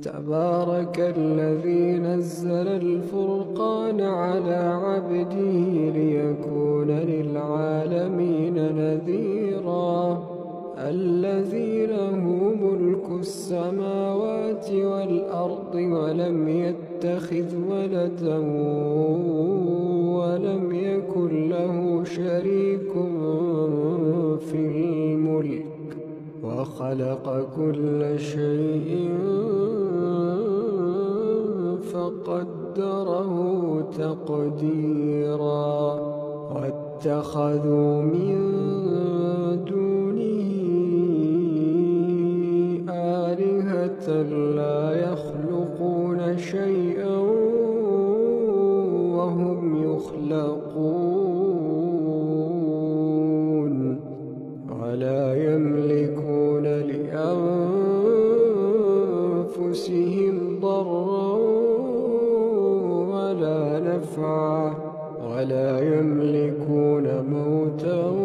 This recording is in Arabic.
تبارك الذي نزل الفرقان على عبده ليكون للعالمين نذيرا الذي له ملك السماوات والأرض ولم يتخذ ولدا ولم يكن له شريك في الملك وخلق كل شيء فقدره تقديرا واتخذوا من دونه آلهة لا يخلقون شيئا وهم يخلقون ولا يملكون لأنفسهم ضرا ولا نفعا ولا يملكون موتا